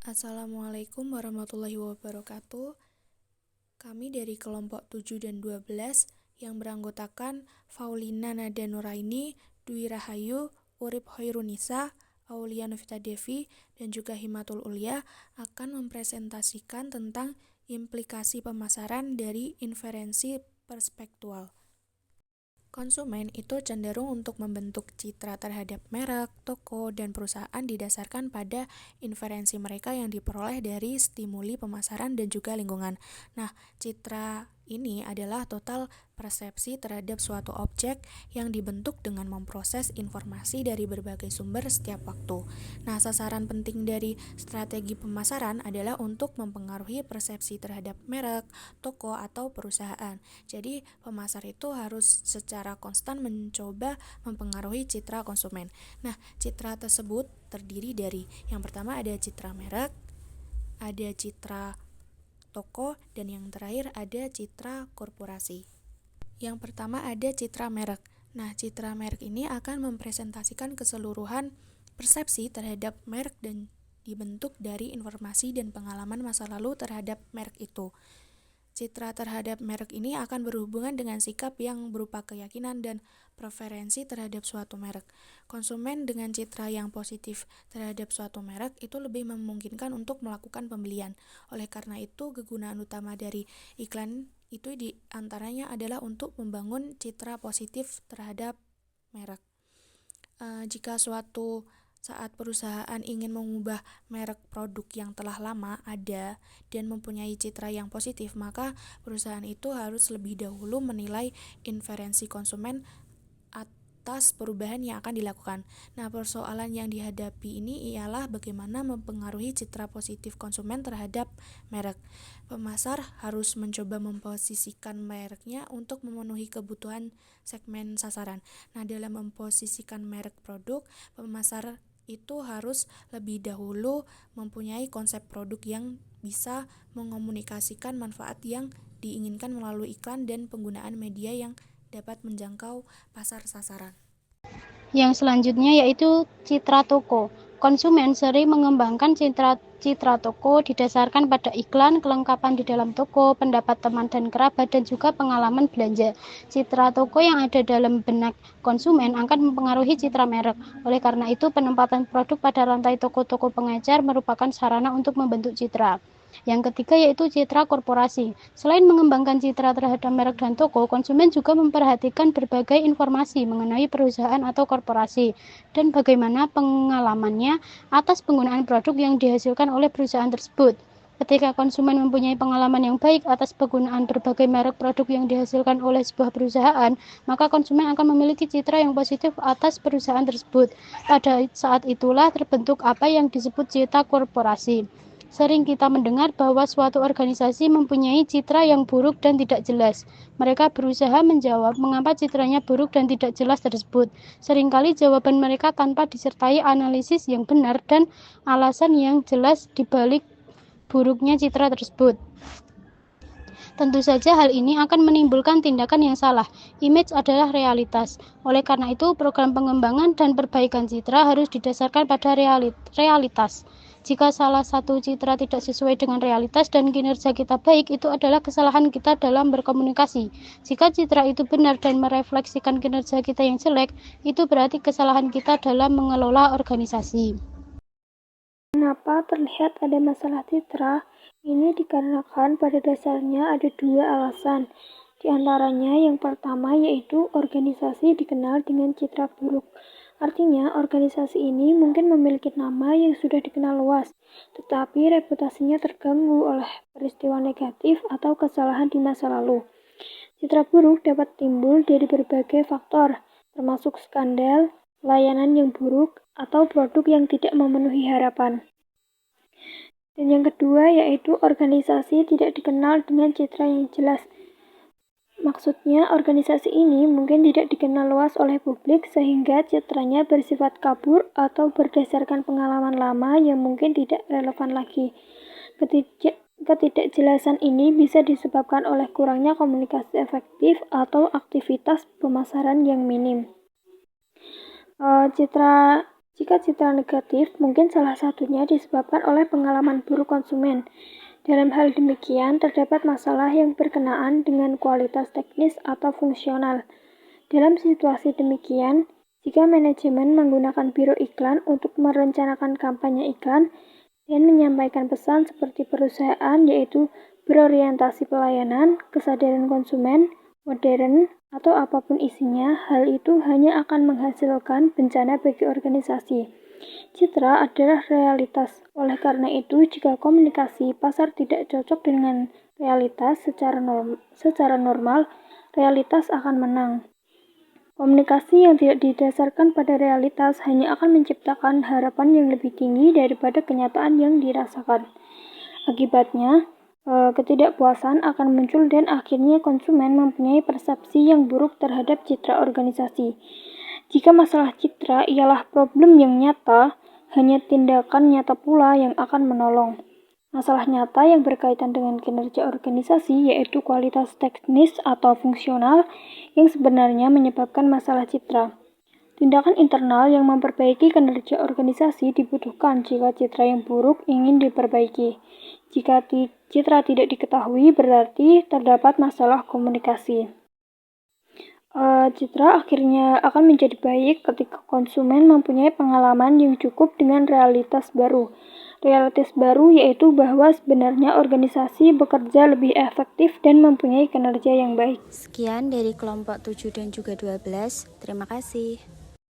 Assalamualaikum warahmatullahi wabarakatuh. Kami dari kelompok 7 dan 12 yang beranggotakan Faulina Nada Nuraini, Dwi Rahayu, Urip Hoirunisa, Aulia Novita Devi, dan juga Himatul Ulia akan mempresentasikan tentang implikasi pemasaran dari inferensi perspektual. Konsumen itu cenderung untuk membentuk citra terhadap merek, toko, dan perusahaan didasarkan pada inferensi mereka yang diperoleh dari stimuli pemasaran dan juga lingkungan. Nah, citra ini adalah total persepsi terhadap suatu objek yang dibentuk dengan memproses informasi dari berbagai sumber setiap waktu. Nah, sasaran penting dari strategi pemasaran adalah untuk mempengaruhi persepsi terhadap merek, toko, atau perusahaan. Jadi, pemasar itu harus secara konstan mencoba mempengaruhi citra konsumen. Nah, citra tersebut terdiri dari yang pertama ada citra merek, ada citra toko, dan yang terakhir ada citra korporasi. Yang pertama ada citra merek. Nah, citra merek ini akan mempresentasikan keseluruhan persepsi terhadap merek dan dibentuk dari informasi dan pengalaman masa lalu terhadap merek itu. Citra terhadap merek ini akan berhubungan dengan sikap yang berupa keyakinan dan preferensi terhadap suatu merek. Konsumen dengan citra yang positif terhadap suatu merek itu lebih memungkinkan untuk melakukan pembelian. Oleh karena itu, kegunaan utama dari iklan itu diantaranya adalah untuk membangun citra positif terhadap merek. Jika suatu saat perusahaan ingin mengubah merek produk yang telah lama ada dan mempunyai citra yang positif, maka perusahaan itu harus lebih dahulu menilai inferensi konsumen atas perubahan yang akan dilakukan. Nah, persoalan yang dihadapi ini ialah bagaimana mempengaruhi citra positif konsumen terhadap merek. Pemasar harus mencoba memposisikan mereknya untuk memenuhi kebutuhan segmen sasaran. Nah, dalam memposisikan merek produk, pemasar itu harus lebih dahulu mempunyai konsep produk yang bisa mengomunikasikan manfaat yang diinginkan melalui iklan dan penggunaan media yang dapat menjangkau pasar sasaran. Yang selanjutnya yaitu citra toko. Konsumen sering mengembangkan citra toko didasarkan pada iklan, kelengkapan di dalam toko, pendapat teman dan kerabat, dan juga pengalaman belanja. Citra toko yang ada dalam benak konsumen akan mempengaruhi citra merek. Oleh karena itu, penempatan produk pada rantai toko-toko pengecer merupakan sarana untuk membentuk citra. Yang ketiga yaitu citra korporasi. Selain mengembangkan citra terhadap merek dan toko, konsumen juga memperhatikan berbagai informasi mengenai perusahaan atau korporasi dan bagaimana pengalamannya atas penggunaan produk yang dihasilkan oleh perusahaan tersebut. Ketika konsumen mempunyai pengalaman yang baik atas penggunaan berbagai merek produk yang dihasilkan oleh sebuah perusahaan, maka konsumen akan memiliki citra yang positif atas perusahaan tersebut. Pada saat itulah terbentuk apa yang disebut citra korporasi. Sering kita mendengar bahwa suatu organisasi mempunyai citra yang buruk dan tidak jelas. Mereka berusaha menjawab mengapa citranya buruk dan tidak jelas tersebut. Seringkali jawaban mereka tanpa disertai analisis yang benar dan alasan yang jelas di balik buruknya citra tersebut. Tentu saja hal ini akan menimbulkan tindakan yang salah. Image adalah realitas. Oleh karena itu, program pengembangan dan perbaikan citra harus didasarkan pada realitas. Jika salah satu citra tidak sesuai dengan realitas dan kinerja kita baik, itu adalah kesalahan kita dalam berkomunikasi. Jika citra itu benar dan merefleksikan kinerja kita yang jelek, itu berarti kesalahan kita dalam mengelola organisasi. Kenapa terlihat ada masalah citra? Ini dikarenakan pada dasarnya ada dua alasan. Di antaranya yang pertama yaitu organisasi dikenal dengan citra buruk. Artinya, organisasi ini mungkin memiliki nama yang sudah dikenal luas, tetapi reputasinya terganggu oleh peristiwa negatif atau kesalahan di masa lalu. Citra buruk dapat timbul dari berbagai faktor, termasuk skandal, layanan yang buruk, atau produk yang tidak memenuhi harapan. Dan yang kedua yaitu organisasi tidak dikenal dengan citra yang jelas. Maksudnya, organisasi ini mungkin tidak dikenal luas oleh publik sehingga citranya bersifat kabur atau berdasarkan pengalaman lama yang mungkin tidak relevan lagi. Ketidakjelasan ini bisa disebabkan oleh kurangnya komunikasi efektif atau aktivitas pemasaran yang minim. Citra Jika citra negatif, mungkin salah satunya disebabkan oleh pengalaman buruk konsumen. Dalam hal demikian, terdapat masalah yang berkenaan dengan kualitas teknis atau fungsional. Dalam situasi demikian, jika manajemen menggunakan biro iklan untuk merencanakan kampanye iklan dan menyampaikan pesan seperti perusahaan, yaitu berorientasi pelayanan, kesadaran konsumen, modern, atau apapun isinya, hal itu hanya akan menghasilkan bencana bagi organisasi. Citra adalah realitas. Oleh karena itu, jika komunikasi pasar tidak cocok dengan realitas secara normal, realitas akan menang. Komunikasi yang tidak didasarkan pada realitas hanya akan menciptakan harapan yang lebih tinggi daripada kenyataan yang dirasakan. Akibatnya, ketidakpuasan akan muncul dan akhirnya konsumen mempunyai persepsi yang buruk terhadap citra organisasi. Jika masalah citra ialah problem yang nyata, hanya tindakan nyata pula yang akan menolong. Masalah nyata yang berkaitan dengan kinerja organisasi yaitu kualitas teknis atau fungsional yang sebenarnya menyebabkan masalah citra. Tindakan internal yang memperbaiki kinerja organisasi dibutuhkan jika citra yang buruk ingin diperbaiki. Jika citra tidak diketahui, berarti terdapat masalah komunikasi. Citra akhirnya akan menjadi baik ketika konsumen mempunyai pengalaman yang cukup dengan realitas baru. Realitas baru yaitu bahwa sebenarnya organisasi bekerja lebih efektif dan mempunyai kinerja yang baik. Sekian dari kelompok 7 dan juga 12. Terima kasih.